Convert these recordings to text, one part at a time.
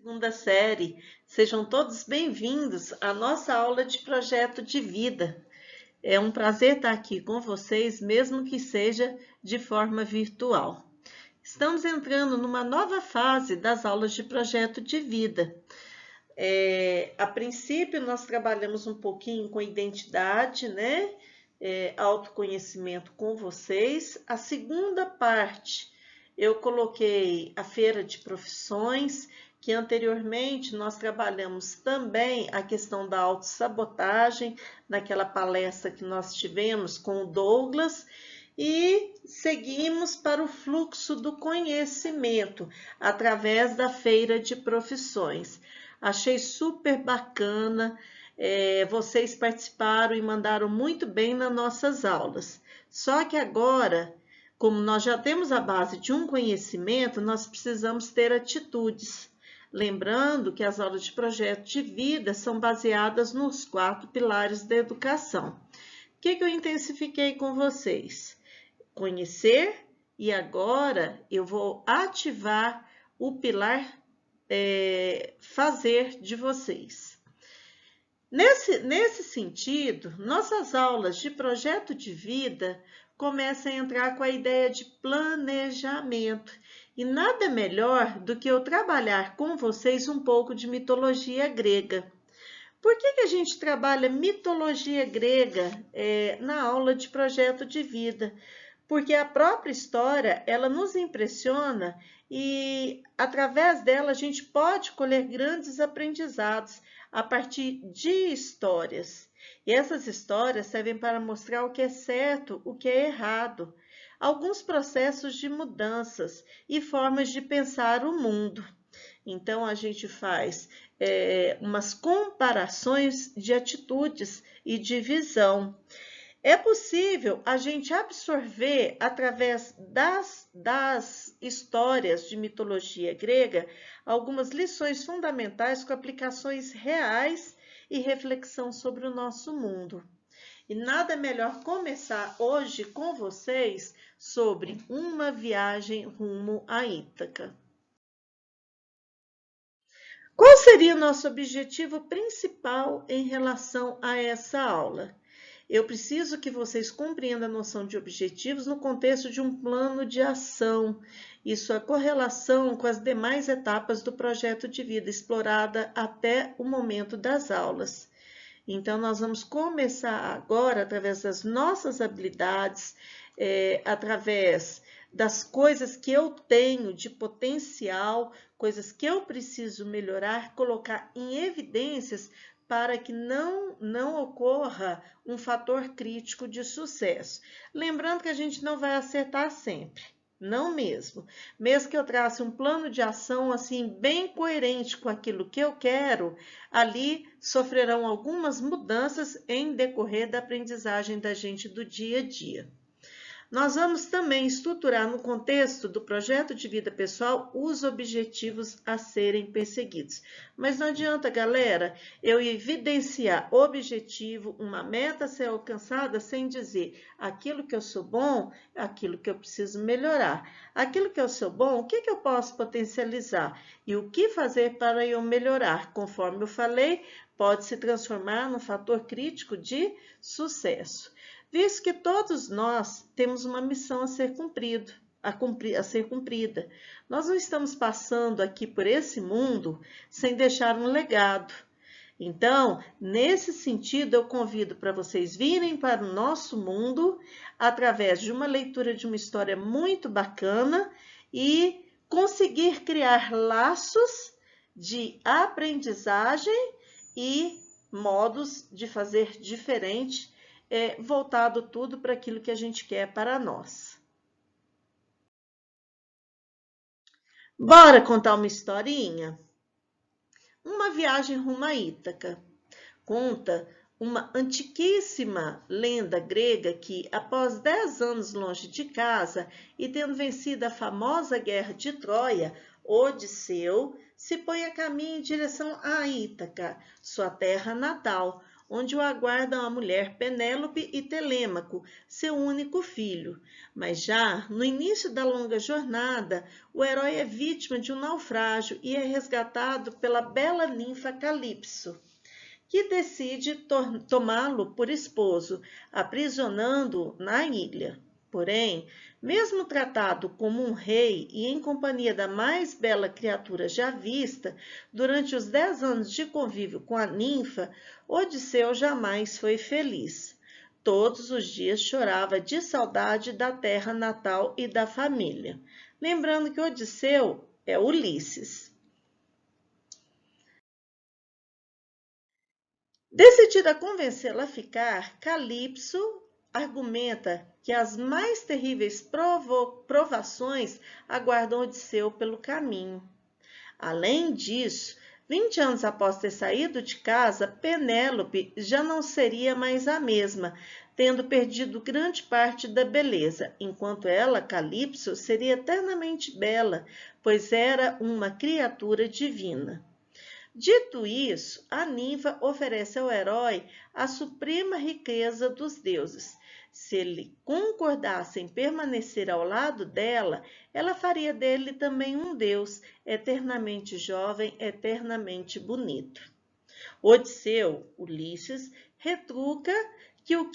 Segunda série. Sejam todos bem-vindos à nossa aula de projeto de vida. É um prazer estar aqui com vocês, mesmo que seja de forma virtual. Estamos entrando numa nova fase das aulas de projeto de vida. A princípio, nós trabalhamos um pouquinho com identidade, né? Autoconhecimento com vocês. A segunda parte, eu coloquei a feira de profissões, que anteriormente nós trabalhamos também a questão da autossabotagem, naquela palestra que nós tivemos com o Douglas, e seguimos para o fluxo do conhecimento, através da feira de profissões. Achei super bacana, vocês participaram e mandaram muito bem nas nossas aulas. Só que agora, como nós já temos a base de um conhecimento, nós precisamos ter atitudes. Lembrando que as aulas de projeto de vida são baseadas nos 4 pilares da educação. O que eu intensifiquei com vocês? Conhecer, e agora eu vou ativar o pilar fazer de vocês. Nesse sentido, nossas aulas de projeto de vida começam a entrar com a ideia de planejamento. E nada melhor do que eu trabalhar com vocês um pouco de mitologia grega. Por que a gente trabalha mitologia grega na aula de projeto de vida? Porque a própria história, ela nos impressiona e, através dela, a gente pode colher grandes aprendizados a partir de histórias. E essas histórias servem para mostrar o que é certo, o que é errado, alguns processos de mudanças e formas de pensar o mundo. Então, a gente faz umas comparações de atitudes e de visão. É possível a gente absorver, através das histórias de mitologia grega, algumas lições fundamentais com aplicações reais e reflexão sobre o nosso mundo. E nada melhor começar hoje com vocês sobre uma viagem rumo a Ítaca. Qual seria o nosso objetivo principal em relação a essa aula? Eu preciso que vocês compreendam a noção de objetivos no contexto de um plano de ação e sua correlação com as demais etapas do projeto de vida explorada até o momento das aulas. Então, nós vamos começar agora, através das nossas habilidades, através das coisas que eu tenho de potencial, coisas que eu preciso melhorar, colocar em evidências para que não ocorra um fator crítico de sucesso. Lembrando que a gente não vai acertar sempre, não mesmo. Mesmo que eu trace um plano de ação assim bem coerente com aquilo que eu quero, ali sofrerão algumas mudanças em decorrer da aprendizagem da gente do dia a dia. Nós vamos também estruturar no contexto do projeto de vida pessoal os objetivos a serem perseguidos. Mas não adianta, galera, eu evidenciar objetivo, uma meta a ser alcançada, sem dizer aquilo que eu sou bom, aquilo que eu preciso melhorar. Aquilo que eu sou bom, o que eu posso potencializar? E o que fazer para eu melhorar? Conforme eu falei, pode se transformar num fator crítico de sucesso. Visto que todos nós temos uma missão a ser cumprida. Nós não estamos passando aqui por esse mundo sem deixar um legado. Então, nesse sentido, eu convido para vocês virem para o nosso mundo através de uma leitura de uma história muito bacana e conseguir criar laços de aprendizagem e modos de fazer diferente, voltado tudo para aquilo que a gente quer para nós. Bora contar uma historinha? Uma viagem rumo a Ítaca. Conta uma antiquíssima lenda grega que, após 10 anos longe de casa e tendo vencido a famosa guerra de Troia, Odisseu se põe a caminho em direção a Ítaca, sua terra natal, onde o aguardam a mulher Penélope e Telêmaco, seu único filho. Mas já no início da longa jornada, o herói é vítima de um naufrágio e é resgatado pela bela ninfa Calipso, que decide tomá-lo por esposo, aprisionando-o na ilha. Porém, mesmo tratado como um rei e em companhia da mais bela criatura já vista, durante os 10 anos de convívio com a ninfa, Odisseu jamais foi feliz. Todos os dias chorava de saudade da terra natal e da família. Lembrando que Odisseu é Ulisses. Decidida a convencê-la a ficar, Calipso argumenta que as mais terríveis provações aguardam Odisseu pelo caminho. Além disso, 20 anos após ter saído de casa, Penélope já não seria mais a mesma, tendo perdido grande parte da beleza, enquanto ela, Calipso, seria eternamente bela, pois era uma criatura divina. Dito isso, a ninfa oferece ao herói a suprema riqueza dos deuses. Se ele concordasse em permanecer ao lado dela, ela faria dele também um deus, eternamente jovem, eternamente bonito. Odisseu, Ulisses, retruca que o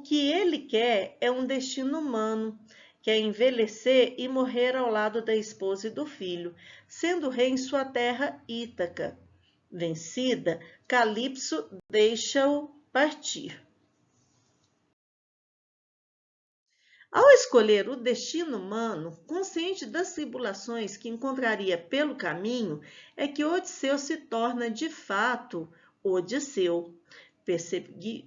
que ele quer é um destino humano, quer envelhecer e morrer ao lado da esposa e do filho, sendo rei em sua terra Ítaca. Vencida, Calipso deixa-o partir. Ao escolher o destino humano, consciente das tribulações que encontraria pelo caminho, é que Odisseu se torna de fato Odisseu.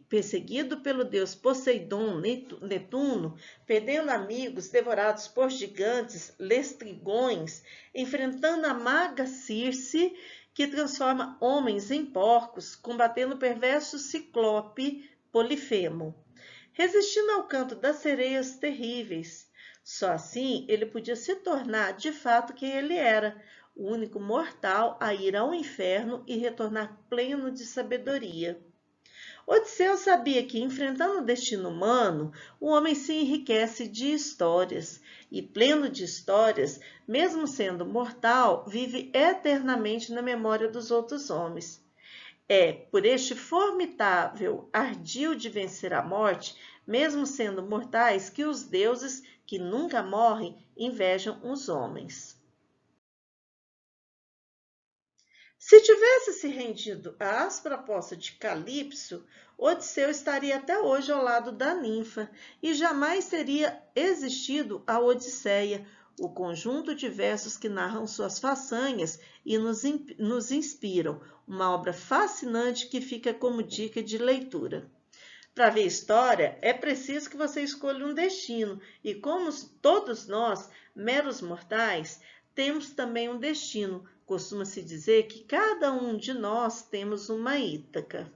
Perseguido pelo deus Poseidon, Netuno, perdendo amigos, devorados por gigantes, lestrigões, enfrentando a maga Circe, que transforma homens em porcos, combatendo o perverso ciclope Polifemo, resistindo ao canto das sereias terríveis. Só assim ele podia se tornar de fato quem ele era, o único mortal a ir ao inferno e retornar pleno de sabedoria. Odisseu sabia que, enfrentando o destino humano, o homem se enriquece de histórias, e pleno de histórias, mesmo sendo mortal, vive eternamente na memória dos outros homens. É por este formidável ardil de vencer a morte, mesmo sendo mortais, que os deuses, que nunca morrem, invejam os homens. Se tivesse se rendido às propostas de Calipso, Odisseu estaria até hoje ao lado da ninfa e jamais teria existido a Odisseia, o conjunto de versos que narram suas façanhas e nos inspiram, uma obra fascinante que fica como dica de leitura. Para ver história, é preciso que você escolha um destino, e como todos nós, meros mortais, temos também um destino. Costuma-se dizer que cada um de nós temos uma Ítaca.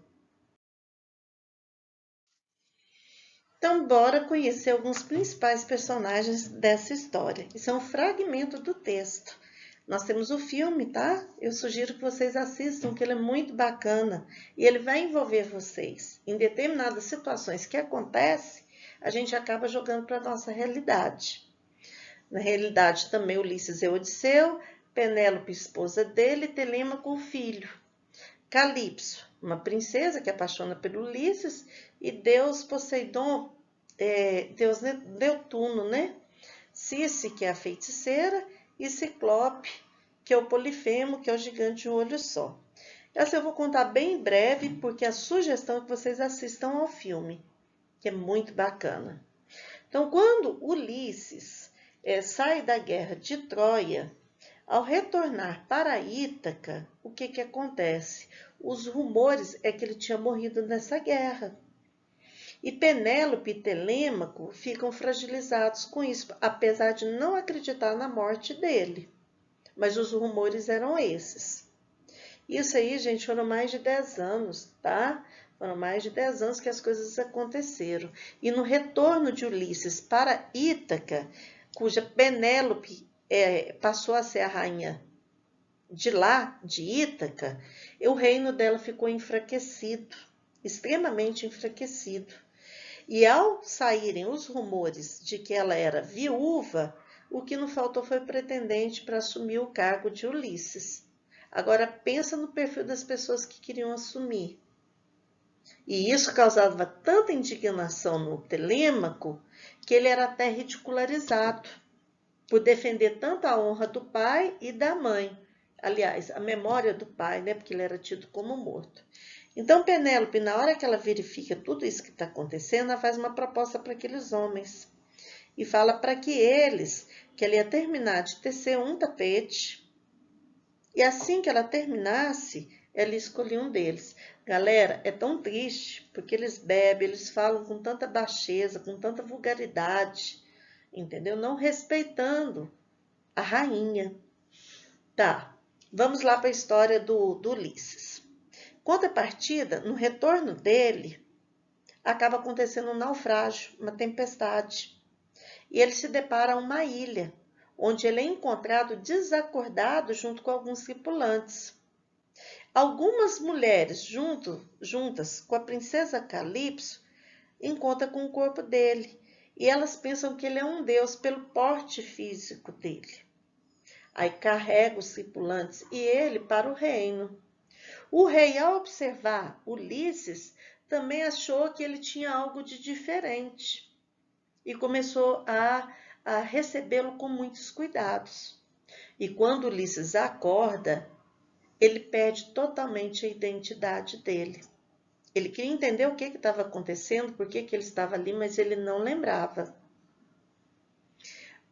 Então, bora conhecer alguns principais personagens dessa história. Isso é um fragmento do texto. Nós temos o filme, tá? Eu sugiro que vocês assistam, que ele é muito bacana e ele vai envolver vocês. Em determinadas situações que acontecem, a gente acaba jogando para a nossa realidade. Na realidade, também Ulisses é Odisseu, Penélope, esposa dele, Telêmaco, o filho. Calipso, uma princesa que apaixona por Ulisses, e Deus Poseidon, Deus Netuno, né? Circe, que é a feiticeira, e Ciclope, que é o Polifemo, que é o gigante de um olho só. Essa eu vou contar bem breve, porque a sugestão é que vocês assistam ao filme, que é muito bacana. Então, quando Ulisses sai da guerra de Troia, ao retornar para Ítaca, o que acontece? Os rumores é que ele tinha morrido nessa guerra. E Penélope e Telêmaco ficam fragilizados com isso, apesar de não acreditar na morte dele. Mas os rumores eram esses. Isso aí, gente, foram mais de 10 anos, tá? Foram mais de 10 anos que as coisas aconteceram. E no retorno de Ulisses para Ítaca, cuja Penélope passou a ser a rainha de lá, de Ítaca, o reino dela ficou enfraquecido. extremamente enfraquecido. E ao saírem os rumores de que ela era viúva, o que não faltou foi pretendente para assumir o cargo de Ulisses. Agora pensa no perfil das pessoas que queriam assumir. E isso causava tanta indignação no Telêmaco que ele era até ridicularizado por defender tanto a honra do pai e da mãe. Aliás, a memória do pai, né? Porque ele era tido como morto. Então, Penélope, na hora que ela verifica tudo isso que está acontecendo, ela faz uma proposta para aqueles homens e fala para que ela ia terminar de tecer um tapete, e assim que ela terminasse, ela escolhia um deles. Galera, é tão triste, porque eles bebem, eles falam com tanta baixeza, com tanta vulgaridade, entendeu? Não respeitando a rainha. Tá, vamos lá para a história do Ulisses. Contrapartida, no retorno dele, acaba acontecendo um naufrágio, uma tempestade. E ele se depara a uma ilha, onde ele é encontrado desacordado junto com alguns tripulantes. Algumas mulheres, juntas com a princesa Calypso, encontram com o corpo dele, e elas pensam que ele é um deus pelo porte físico dele. Aí carrega os tripulantes e ele para o reino. O rei, ao observar Ulisses, também achou que ele tinha algo de diferente e começou a recebê-lo com muitos cuidados. E quando Ulisses acorda, ele perde totalmente a identidade dele. Ele queria entender o que estava acontecendo, por que ele estava ali, mas ele não lembrava.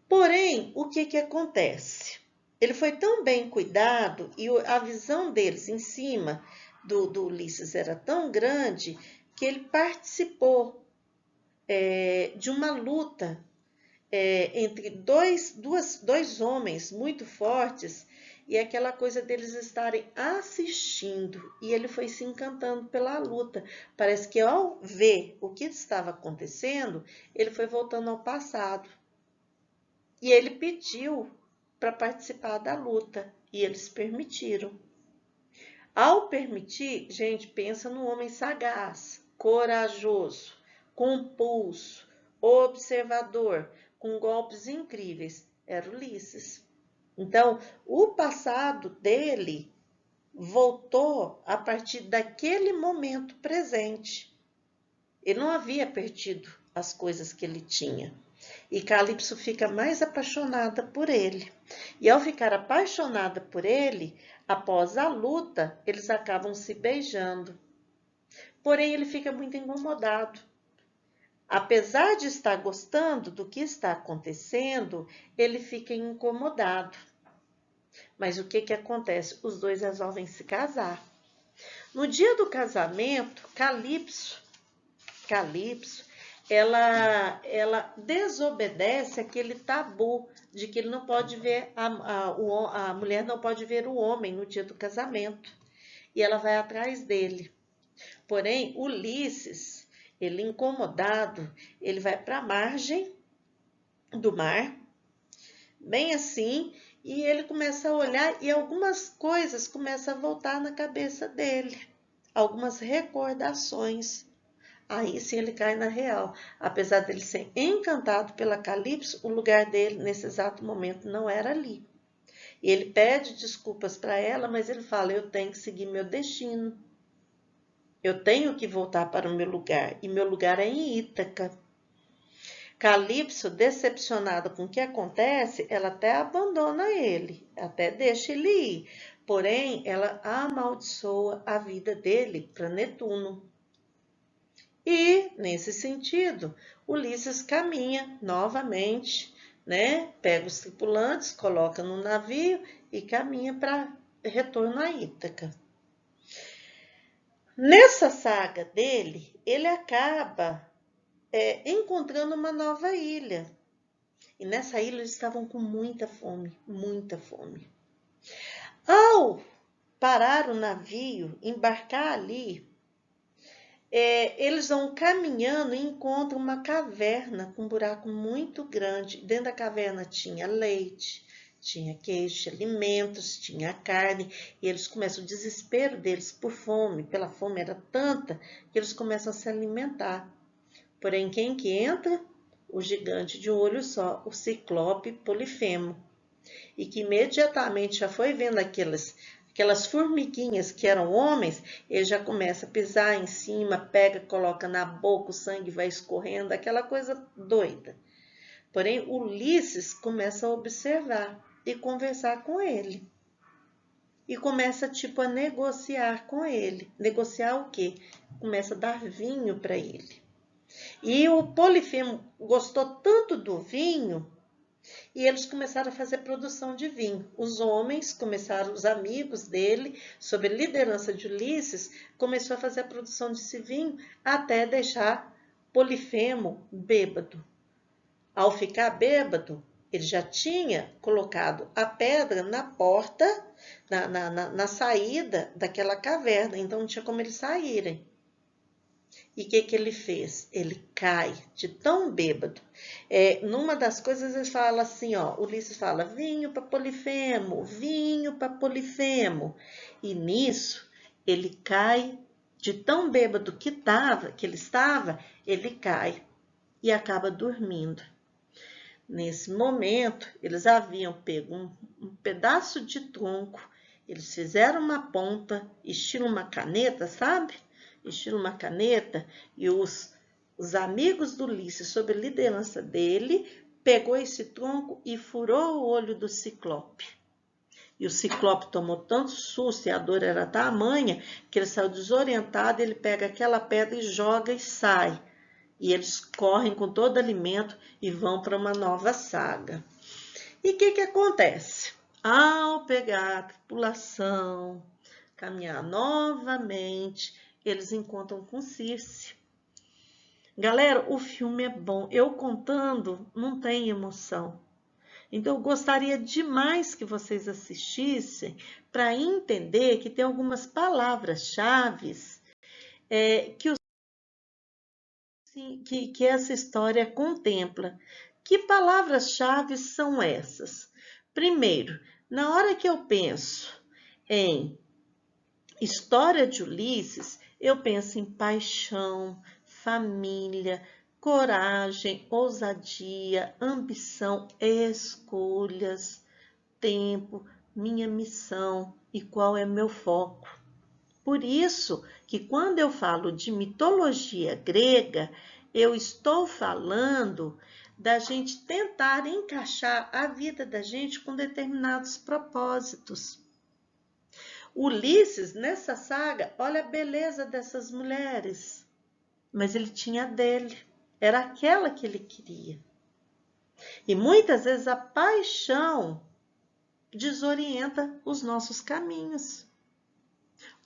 Porém, o que acontece? Ele foi tão bem cuidado e a visão deles em cima do Ulisses era tão grande que ele participou de uma luta entre dois homens muito fortes, e aquela coisa deles estarem assistindo, e ele foi se encantando pela luta. Parece que ao ver o que estava acontecendo, ele foi voltando ao passado. E ele pediu para participar da luta, e eles permitiram. Ao permitir, gente, pensa no homem sagaz, corajoso, compulso, observador, com golpes incríveis, era Ulisses. Então, o passado dele voltou a partir daquele momento presente. Ele não havia perdido as coisas que ele tinha. E Calypso fica mais apaixonada por ele. E ao ficar apaixonada por ele, após a luta, eles acabam se beijando. Porém, ele fica muito incomodado. Apesar de estar gostando do que está acontecendo, ele fica incomodado. Mas o que acontece? Os dois resolvem se casar. No dia do casamento, Calypso, ela desobedece aquele tabu de que ele não pode ver, a mulher não pode ver o homem no dia do casamento. E ela vai atrás dele. Porém, Ulisses, ele incomodado, ele vai para a margem do mar, bem assim, e ele começa a olhar e algumas coisas começam a voltar na cabeça dele. Algumas recordações. Aí sim ele cai na real. Apesar dele ser encantado pela Calypso, o lugar dele nesse exato momento não era ali. E ele pede desculpas para ela, mas ele fala, eu tenho que seguir meu destino. Eu tenho que voltar para o meu lugar, e meu lugar é em Ítaca. Calypso, decepcionada com o que acontece, ela até abandona ele, até deixa ele ir. Porém, ela amaldiçoa a vida dele para Netuno. E, nesse sentido, Ulisses caminha novamente, né? Pega os tripulantes, coloca no navio e caminha para retorno a Ítaca. Nessa saga dele, ele acaba encontrando uma nova ilha. E nessa ilha eles estavam com muita fome, muita fome. Ao parar o navio, embarcar ali, eles vão caminhando e encontram uma caverna com um buraco muito grande. Dentro da caverna tinha leite, tinha queijo, tinha alimentos, tinha carne, e eles começam, o desespero deles por fome, pela fome era tanta, que eles começam a se alimentar. Porém, quem que entra? O gigante de um olho só, o Ciclope Polifemo, e que imediatamente já foi vendo aquelas formiguinhas que eram homens, ele já começa a pisar em cima, pega, coloca na boca, o sangue vai escorrendo, aquela coisa doida. Porém, Ulisses começa a observar e conversar com ele. E começa, tipo, a negociar com ele. Negociar o quê? Começa a dar vinho para ele. E o Polifemo gostou tanto do vinho, e eles começaram a fazer produção de vinho. Os homens começaram, os amigos dele, sob a liderança de Ulisses, começou a fazer a produção desse vinho até deixar Polifemo bêbado. Ao ficar bêbado, ele já tinha colocado a pedra na porta, na saída daquela caverna, então não tinha como eles saírem. E o que ele fez? Ele cai de tão bêbado. Numa das coisas ele fala assim, ó, Ulisses fala, vinho para Polifemo, vinho para Polifemo. E nisso ele cai de tão bêbado que ele estava, ele cai e acaba dormindo. Nesse momento, eles haviam pego um pedaço de tronco, eles fizeram uma ponta, estilo uma caneta, sabe? Estilo uma caneta, e os amigos do Ulisses, sob a liderança dele, pegou esse tronco e furou o olho do Ciclope. E o Ciclope tomou tanto susto e a dor era tamanha que ele saiu desorientado, ele pega aquela pedra e joga e sai. E eles correm com todo alimento e vão para uma nova saga. E o que acontece? Ao pegar a tripulação, caminhar novamente, eles encontram com Circe. Galera, o filme é bom. Eu contando não tem emoção. Então, eu gostaria demais que vocês assistissem para entender que tem algumas palavras-chave que essa história contempla. Que palavras-chave são essas? Primeiro, na hora que eu penso em história de Ulisses, eu penso em paixão, família, coragem, ousadia, ambição, escolhas, tempo, minha missão e qual é meu foco. Por isso que quando eu falo de mitologia grega, eu estou falando da gente tentar encaixar a vida da gente com determinados propósitos. Ulisses, nessa saga, olha a beleza dessas mulheres, mas ele tinha a dele, era aquela que ele queria. E muitas vezes a paixão desorienta os nossos caminhos.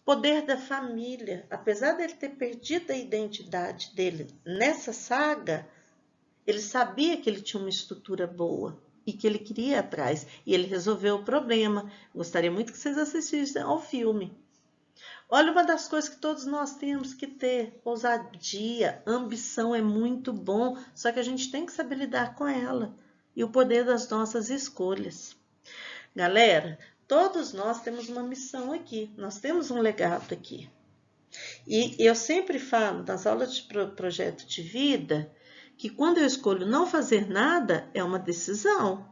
Poder da família, apesar dele ter perdido a identidade dele nessa saga, ele sabia que ele tinha uma estrutura boa e que ele queria ir atrás, e ele resolveu o problema. Gostaria muito que vocês assistissem ao filme. Olha, uma das coisas que todos nós temos que ter, ousadia, ambição é muito bom, só que a gente tem que saber lidar com ela e o poder das nossas escolhas. Galera, todos nós temos uma missão aqui, nós temos um legado aqui. E eu sempre falo nas aulas de projeto de vida que quando eu escolho não fazer nada, é uma decisão.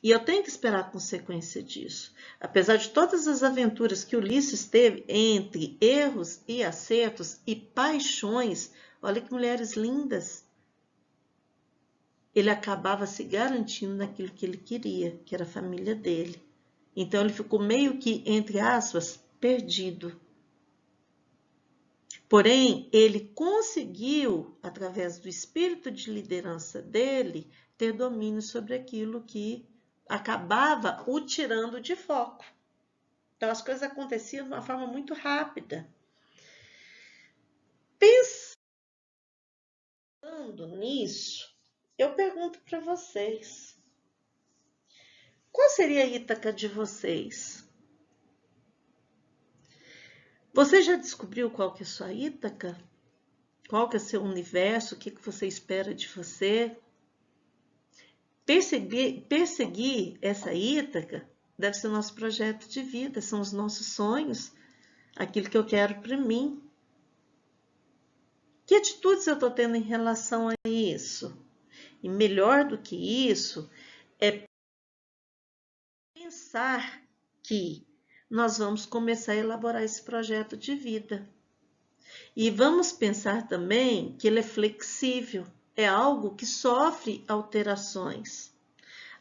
E eu tenho que esperar a consequência disso. Apesar de todas as aventuras que Ulisses teve entre erros e acertos e paixões, olha que mulheres lindas, ele acabava se garantindo naquilo que ele queria, que era a família dele. Então ele ficou meio que, entre aspas, perdido. Porém, ele conseguiu, através do espírito de liderança dele, ter domínio sobre aquilo que acabava o tirando de foco. Então, as coisas aconteciam de uma forma muito rápida. Pensando nisso, eu pergunto para vocês, qual seria a Ítaca de vocês? Você já descobriu qual que é a sua Ítaca? Qual que é o seu universo? O que você espera de você? perseguir essa Ítaca deve ser o nosso projeto de vida, são os nossos sonhos, aquilo que eu quero para mim. Que atitudes eu estou tendo em relação a isso? E melhor do que isso, é pensar que nós vamos começar a elaborar esse projeto de vida. E vamos pensar também que ele é flexível, é algo que sofre alterações.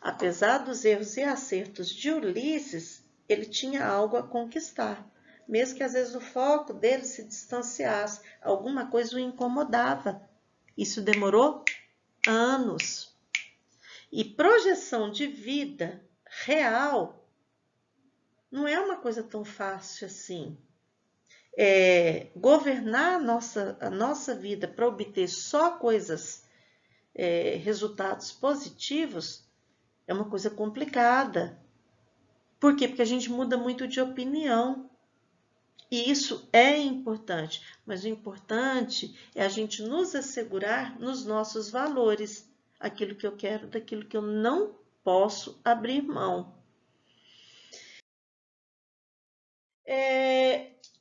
Apesar dos erros e acertos de Ulisses, ele tinha algo a conquistar, mesmo que às vezes o foco dele se distanciasse, alguma coisa o incomodava. Isso demorou anos. E projeção de vida real não é uma coisa tão fácil assim. Governar a nossa vida para obter só coisas, resultados positivos, é uma coisa complicada. Por quê? Porque a gente muda muito de opinião. E isso é importante, mas o importante é a gente nos assegurar nos nossos valores, aquilo que eu quero, daquilo que eu não posso abrir mão.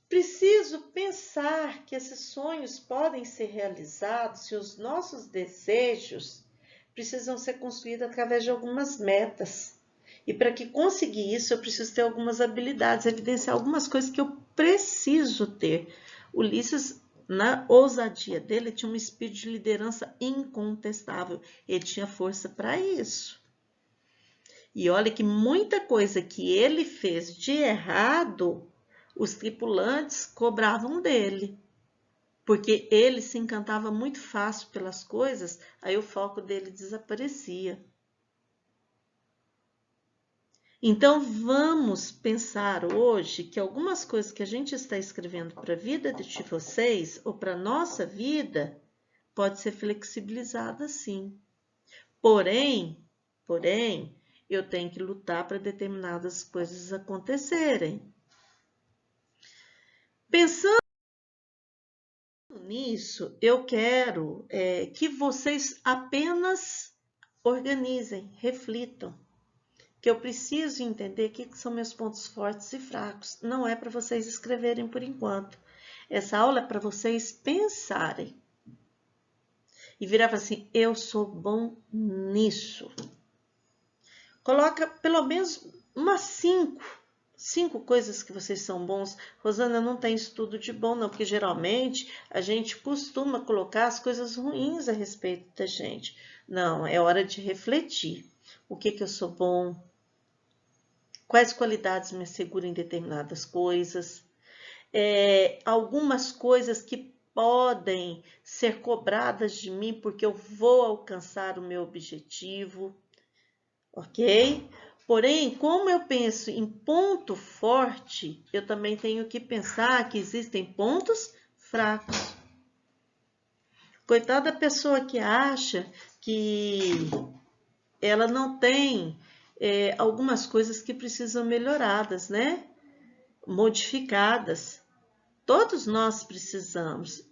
Preciso pensar que esses sonhos podem ser realizados se os nossos desejos precisam ser construídos através de algumas metas. E para que conseguir isso, eu preciso ter algumas habilidades, evidenciar algumas coisas que eu preciso ter. Ulisses, na ousadia dele, tinha um espírito de liderança incontestável. Ele tinha força para isso. E olha que muita coisa que ele fez de errado, os tripulantes cobravam dele. Porque ele se encantava muito fácil pelas coisas, aí o foco dele desaparecia. Então, vamos pensar hoje que algumas coisas que a gente está escrevendo para a vida de vocês ou para a nossa vida pode ser flexibilizada sim. Porém, eu tenho que lutar para determinadas coisas acontecerem. Pensando nisso, eu quero que vocês apenas organizem, reflitam. Que eu preciso entender o que são meus pontos fortes e fracos. Não é para vocês escreverem por enquanto. Essa aula é para vocês pensarem. E virar assim, eu sou bom nisso. Coloca pelo menos umas 5 coisas que vocês são bons. Rosana, não tem estudo de bom não, porque geralmente a gente costuma colocar as coisas ruins a respeito da gente. Não, é hora de refletir. O que eu sou bom? Quais qualidades me asseguram em determinadas coisas? Algumas coisas que podem ser cobradas de mim porque eu vou alcançar o meu objetivo, ok? Porém, como eu penso em ponto forte, eu também tenho que pensar que existem pontos fracos. Coitada da pessoa que acha que ela não tem algumas coisas que precisam melhoradas, né? Modificadas. Todos nós precisamos.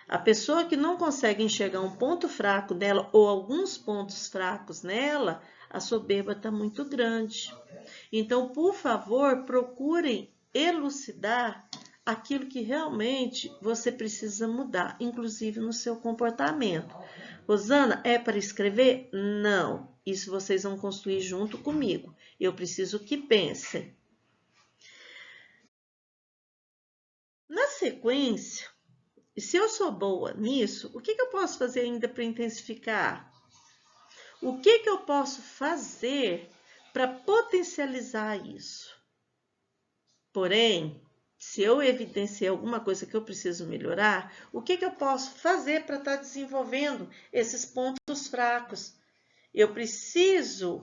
A pessoa que não consegue enxergar um ponto fraco dela ou alguns pontos fracos nela, a soberba está muito grande. Então, por favor, procurem elucidar aquilo que realmente você precisa mudar, inclusive no seu comportamento. Rosana, é para escrever? Não. Isso vocês vão construir junto comigo. Eu preciso que pensem. Na sequência, se eu sou boa nisso, o que eu posso fazer ainda para intensificar? O que eu posso fazer para potencializar isso? Porém, se eu evidenciar alguma coisa que eu preciso melhorar, o que eu posso fazer para estar desenvolvendo esses pontos fracos? Eu preciso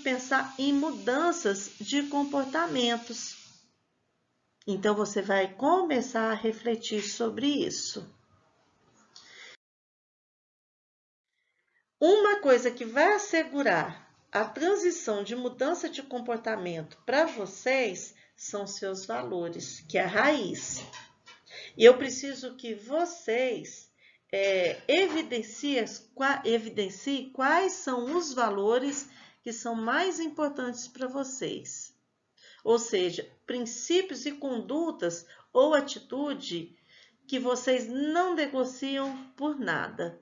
pensar em mudanças de comportamentos. Então, você vai começar a refletir sobre isso. Uma coisa que vai assegurar a transição de mudança de comportamento para vocês são seus valores, que é a raiz. E eu preciso que vocês evidencie quais são os valores que são mais importantes para vocês. Ou seja, princípios e condutas ou atitude que vocês não negociam por nada.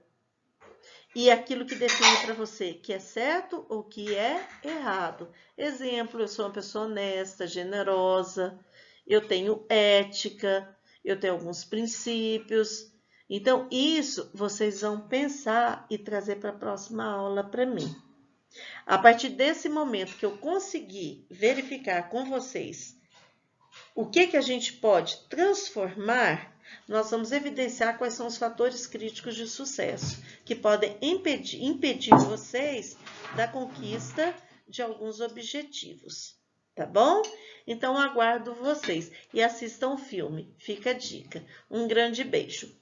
E aquilo que define para você que é certo ou que é errado. Exemplo, eu sou uma pessoa honesta, generosa, eu tenho ética, eu tenho alguns princípios. Então, isso vocês vão pensar e trazer para a próxima aula para mim. A partir desse momento que eu conseguir verificar com vocês o que a gente pode transformar, nós vamos evidenciar quais são os fatores críticos de sucesso que podem impedir vocês da conquista de alguns objetivos, tá bom? Então, aguardo vocês e assistam o filme. Fica a dica. Um grande beijo.